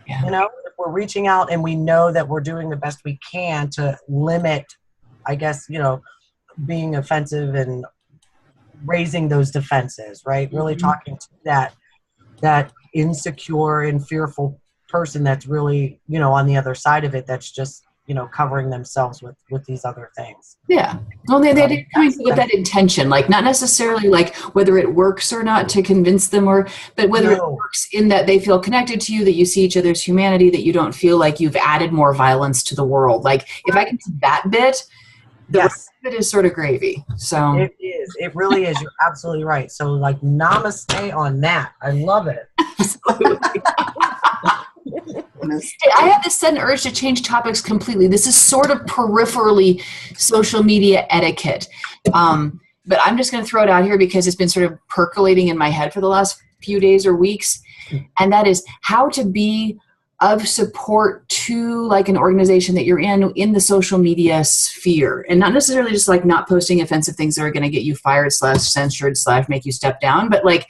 You know, if we're reaching out and we know that we're doing the best we can to limit, I guess, you know, being offensive and raising those defenses, right? Really talking to that insecure and fearful person that's really, you know, on the other side of it, that's just, you know, covering themselves with these other things. Yeah. Well, they did come with that intention, like not necessarily like whether it works or not to convince them, but whether it works in that they feel connected to you, that you see each other's humanity, that you don't feel like you've added more violence to the world. Like if I can do that bit, the rest of it is sort of gravy. So it is. It really is. You're absolutely right. So like namaste on that. I love it. Absolutely. I have this sudden urge to change topics completely. This is sort of peripherally social media etiquette. But I'm just going to throw it out here because it's been sort of percolating in my head for the last few days or weeks. And that is how to be of support to like an organization that you're in the social media sphere, and not necessarily just like not posting offensive things that are going to get you fired /censored / make you step down, but like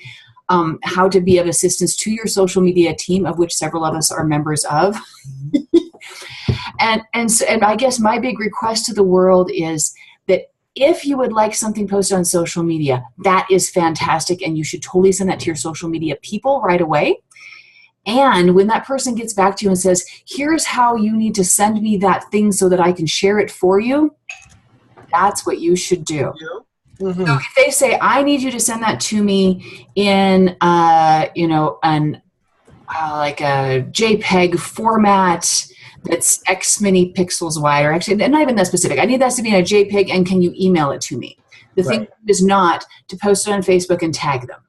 how to be of assistance to your social media team, of which several of us are members of. and I guess my big request to the world is that if you would like something posted on social media, that is fantastic, and you should totally send that to your social media people right away. And when that person gets back to you and says, here's how you need to send me that thing so that I can share it for you, that's what you should do. Mm-hmm. So if they say, I need you to send that to me in, like a JPEG format that's X many pixels wide, or actually not even that specific. I need that to be in a JPEG, and can you email it to me? The thing is not to post it on Facebook and tag them,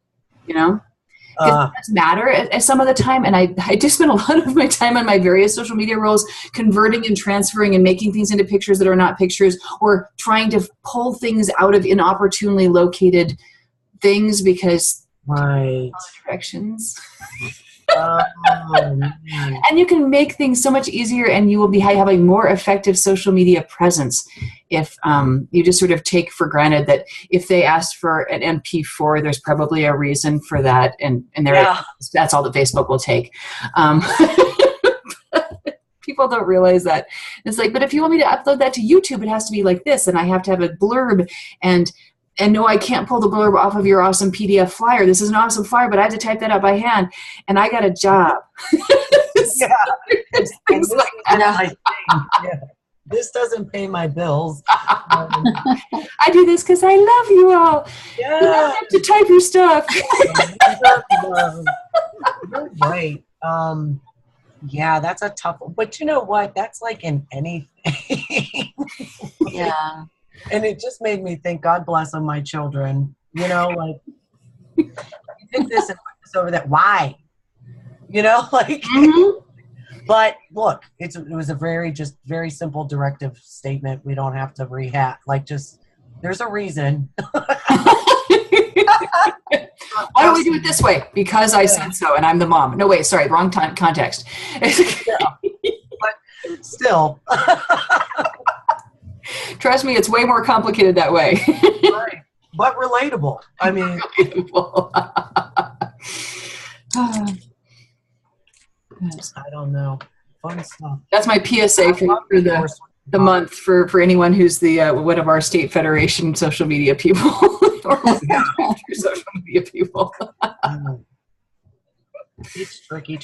because it does matter at some of the time. And I do spend a lot of my time on my various social media roles converting and transferring and making things into pictures that are not pictures, or trying to pull things out of inopportunely located things because directions. And you can make things so much easier, and you will be have a more effective social media presence if you just sort of take for granted that if they asked for an MP4, there's probably a reason for that, and that's all that Facebook will take. People don't realize that. It's like, but if you want me to upload that to YouTube, it has to be like this, and I have to have a blurb, and no, I can't pull the blurb off of your awesome PDF flyer. This is an awesome flyer, but I had to type that out by hand, and I got a job. Things like that. This doesn't pay my bills. I do this because I love you all. Yeah. You don't have to type your stuff. You're right. Yeah, that's a tough one. But you know what? That's like in anything. Yeah. And it just made me think, God bless them, my children. Like, you did this and put this over that. Why? Mm-hmm. But look, it was a very simple directive statement. We don't have to rehash. Like, just, there's a reason. Why don't we do it this way? Because I said so, and I'm the mom. No, wait, sorry, wrong time, context. But still. Trust me, it's way more complicated that way. Right. But relatable. I mean. I don't know. Fun stuff. That's my PSA for the month for anyone who's the one of our state federation social media people or social media people. It's tricky.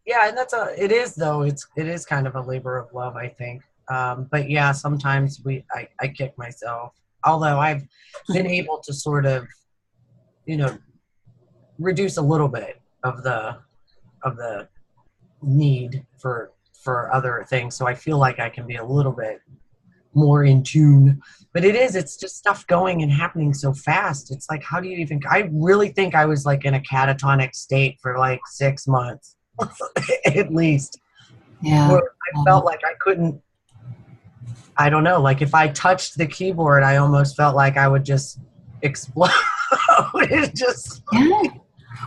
Yeah, and it is kind of a labor of love, I think. But yeah, sometimes I kick myself. Although I've been able to sort of, reduce a little bit of the need for other things. So I feel like I can be a little bit more in tune. But it's just stuff going and happening so fast. It's like, how do you even, I really think I was like in a catatonic state for like 6 months, at least. Yeah. Where I felt like I couldn't, I don't know, like if I touched the keyboard, I almost felt like I would just explode. It just. Yeah.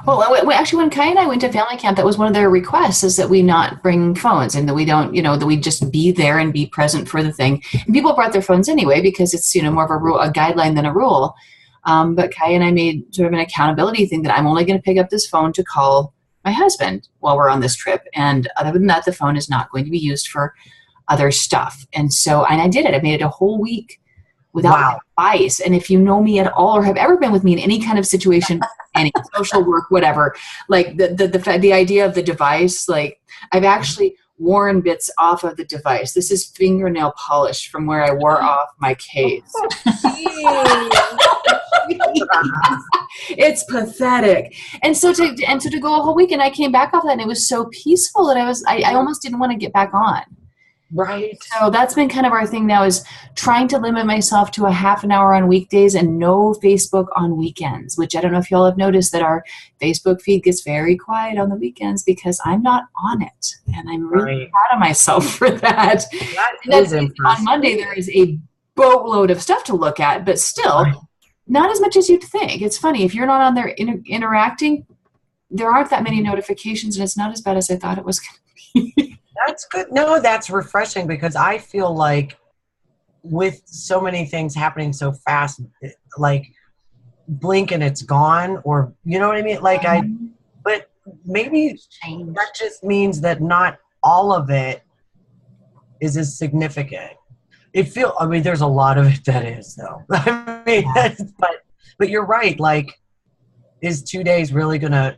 Well, actually, when Kai and I went to family camp, that was one of their requests, is that we not bring phones, and that we don't, that we just be there and be present for the thing. And people brought their phones anyway, because it's, more of a guideline than a rule. But Kai and I made sort of an accountability thing that I'm only going to pick up this phone to call my husband while we're on this trip. And other than that, the phone is not going to be used for other stuff. And I did it. I made it a whole week without advice. And if you know me at all, or have ever been with me in any kind of situation, any social work, whatever, like the idea of the device, like I've actually worn bits off of the device. This is fingernail polish from where I wore off my case. It's pathetic. And so to go a whole week, and I came back off that, and it was so peaceful that I almost didn't want to get back on. Right. So that's been kind of our thing now, is trying to limit myself to a half an hour on weekdays and no Facebook on weekends, which I don't know if y'all have noticed that our Facebook feed gets very quiet on the weekends because I'm not on it. And I'm really proud of myself for that. That is impressive. On Monday, there is a boatload of stuff to look at, but still not as much as you'd think. It's funny. If you're not on there interacting, there aren't that many notifications, and it's not as bad as I thought it was going to be. That's good. No, that's refreshing, because I feel like with so many things happening so fast, like blink and it's gone, or you know what I mean? Like but maybe that just means that not all of it is as significant. I mean, there's a lot of it that is though. I mean, but you're right. Like, is 2 days really going to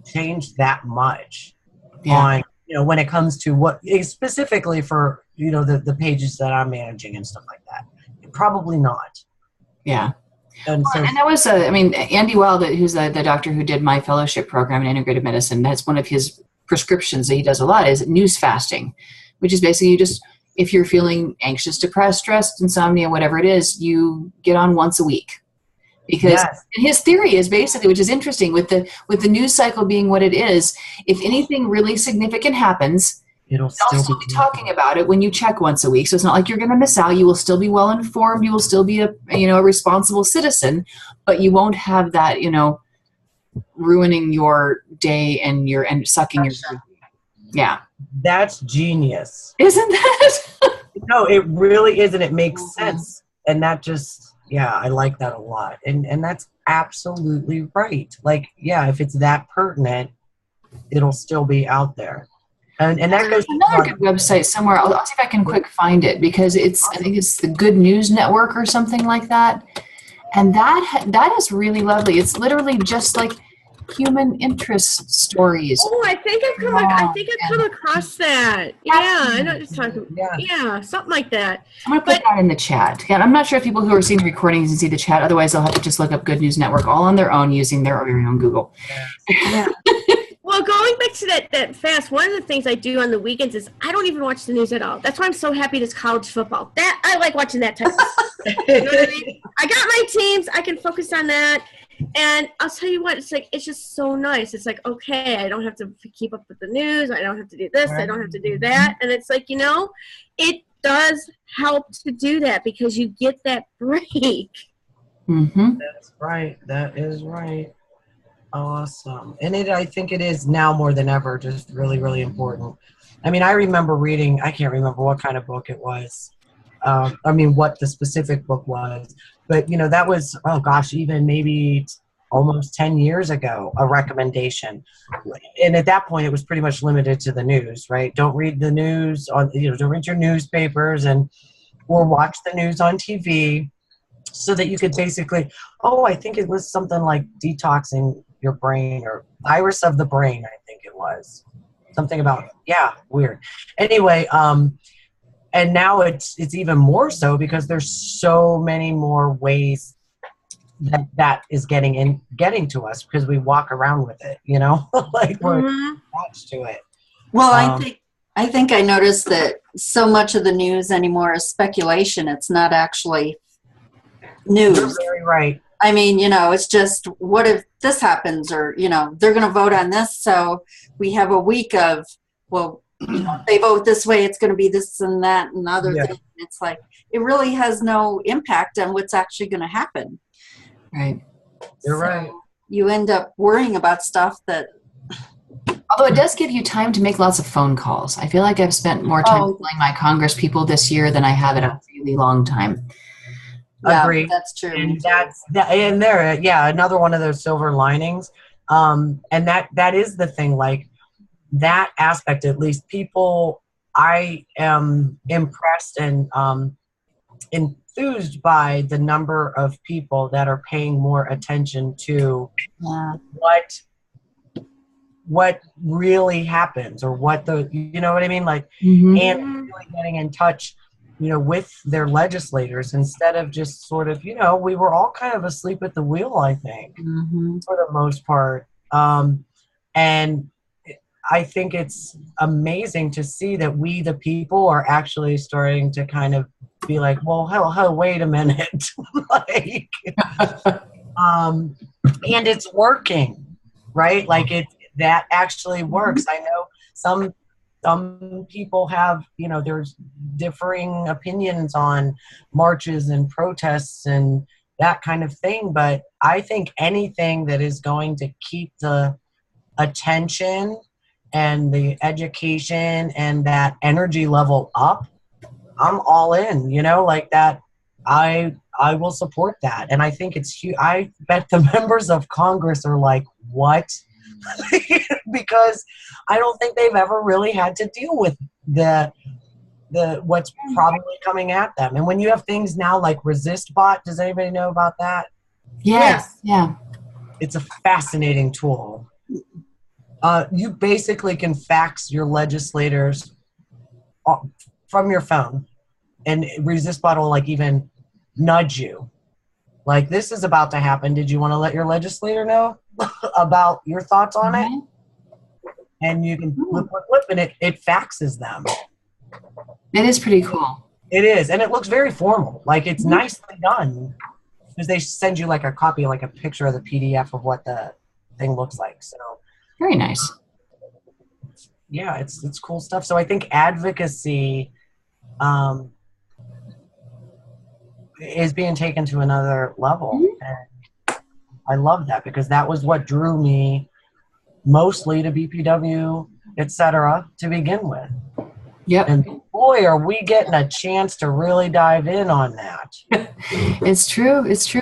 change that much on, when it comes to what specifically for, the pages that I'm managing and stuff like that? Probably not. Yeah. And so, and that was, Andy Wild, who's the doctor who did my fellowship program in integrative medicine. That's one of his prescriptions that he does a lot, is news fasting, which is basically if you're feeling anxious, depressed, stressed, insomnia, whatever it is, you get on once a week. Because and his theory is basically, which is interesting, with the news cycle being what it is, if anything really significant happens, it'll still be talking about it when you check once a week. So it's not like you're going to miss out. You will still be well informed. You will still be a responsible citizen, but you won't have that, ruining your day and sucking your food. Yeah. That's genius. Isn't that? No, it really is, and it makes sense. And that just, I like that a lot. And that's absolutely right. Like, if it's that pertinent, it'll still be out there. And that goes another good website somewhere. I'll see if I can quick find it, because I think it's the Good News Network or something like that. And that is really lovely. It's literally just like human interest stories. Oh, I think I've come across that. Yeah, I know what you're talking about. Yeah, something like that. I'm going to put that in the chat. Yeah, I'm not sure if people who are seeing the recordings and see the chat. Otherwise, they'll have to just look up Good News Network all on their own using their very own Google. Yeah. Well, going back to that fast, one of the things I do on the weekends is I don't even watch the news at all. That's why I'm so happy it's college football. That I like watching that type of stuff. You know what I mean? I got my teams. I can focus on that. And I'll tell you what, it's just so nice. It's like, okay, I don't have to keep up with the news. I don't have to do this. I don't have to do that. And it's like, it does help to do that because you get that break. Mm-hmm. That's right. That is right. Awesome. And I think it is now more than ever just really, really important. I mean, I remember reading, I can't remember what kind of book it was. What the specific book was. But, that was, even maybe almost 10 years ago, a recommendation. And at that point, it was pretty much limited to the news, right? Don't read the news don't read your newspapers or watch the news on TV, so that you could basically, I think it was something like detoxing your brain, or virus of the brain, I think it was. Something about, weird. Anyway, and now it's even more so, because there's so many more ways that is getting to us, because we walk around with it, like we're attached to it. Well, I think I noticed that so much of the news anymore is speculation. It's not actually news. You're very right. I mean, it's just, what if this happens, or, they're going to vote on this. So we have a week of, well, if they vote this way, it's going to be this and that and other things. It's like, it really has no impact on what's actually going to happen. Right. You're right. You end up worrying about stuff that. Although it does give you time to make lots of phone calls. I feel like I've spent more time calling my Congress people this year than I have in a really long time. Yeah, Agree. That's true. And and there, another one of those silver linings. And that is the thing, like that aspect, at least people, I am impressed and enthused by the number of people that are paying more attention to what really happens, or what you know what I mean? Like, and really getting in touch, with their legislators, instead of just sort of, we were all kind of asleep at the wheel, I think, for the most part. And I think it's amazing to see that we, the people, are actually starting to kind of be like, well, hell, wait a minute. Like, and it's working, right? Like that actually works. I know some people have, there's differing opinions on marches and protests and that kind of thing. But I think anything that is going to keep the attention and the education and that energy level up, I'm all in, like that. I I will support that. And I think it's huge. I bet the members of Congress are like, what? Because I don't think they've ever really had to deal with the what's probably coming at them. And when you have things now like ResistBot, does anybody know about that? Yes. Yeah. It's a fascinating tool. You basically can fax your legislators from your phone, and ResistBot will like even nudge you. Like, this is about to happen. Did you want to let your legislator know about your thoughts on it? And you can flip, and it faxes them. It is pretty cool. It is, and it looks very formal. Like, it's nicely done, because they send you like a copy, like a picture of the PDF of what the thing looks like. So very nice. Yeah, it's cool stuff. So I think advocacy is being taken to another level, and I love that, because that was what drew me mostly to BPW, etc., to begin with. Yep. And boy, are we getting a chance to really dive in on that. It's true. It's true.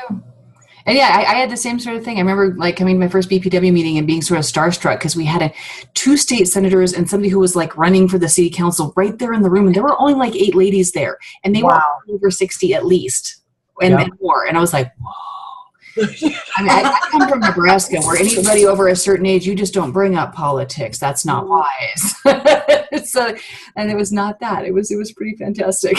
And yeah, I had the same sort of thing. I remember like coming to my first BPW meeting and being sort of starstruck, because we had 2 state senators and somebody who was like running for the city council right there in the room. And there were only like 8 ladies there, and they were over 60 at least, and more. And I was like, whoa. I mean, I come from Nebraska, where anybody over a certain age, you just don't bring up politics. That's not wise. So, and it was not that. It was pretty fantastic.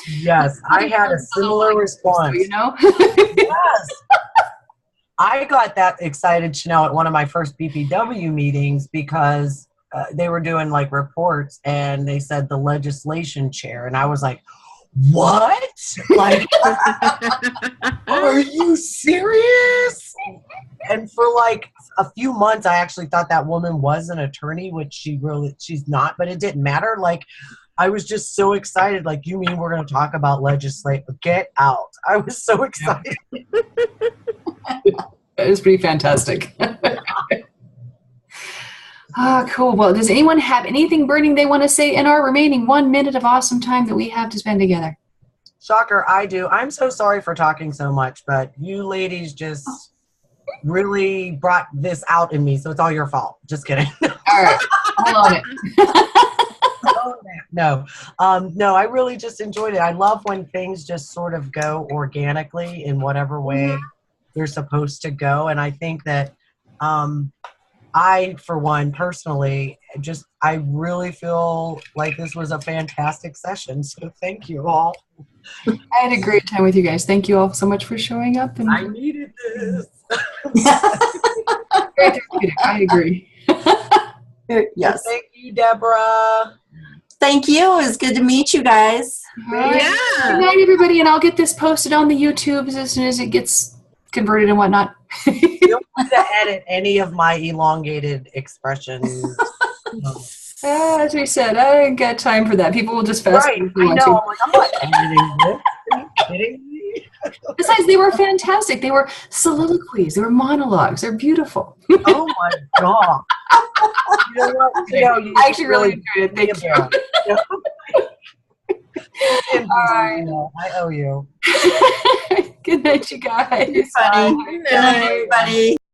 Yes, I had a similar response. You know? Yes. I got that excited, Chanel, at one of my first BPW meetings, because they were doing like reports, and they said the legislation chair, and I was like, what? Like, are you serious? And for like a few months, I actually thought that woman was an attorney, which she's not, but it didn't matter. Like, I was just so excited. Like, you mean we're going to talk about legislation? Get out. I was so excited. It was pretty fantastic. Cool. Well, does anyone have anything burning they want to say in our remaining 1 minute of awesome time that we have to spend together? Shocker, I do. I'm so sorry for talking so much, but you ladies just really brought this out in me, so it's all your fault. Just kidding. All right. Hold on it. No, I really just enjoyed it. I love when things just sort of go organically in whatever way they're supposed to go, and I think that I, for one, personally, I really feel like this was a fantastic session. So thank you all. I had a great time with you guys. Thank you all so much for showing up. And I needed this. very therapeutic. I agree. Yes. Thank you, Deborah. Thank you. It was good to meet you guys. Yeah. Good night, everybody. And I'll get this posted on the YouTube as soon as it gets converted and whatnot. You don't have to edit any of my elongated expressions. As we said, I ain't got time for that. People will just fast Right, forward if I they want know. to. I'm like, I'm not editing this. Are you kidding me? Besides, they were fantastic. They were soliloquies. They were monologues. They're beautiful. Oh my God. You know what? You I actually really enjoyed it. Thank you. I owe you. Good night, you guys. Funny. Good night. Everybody.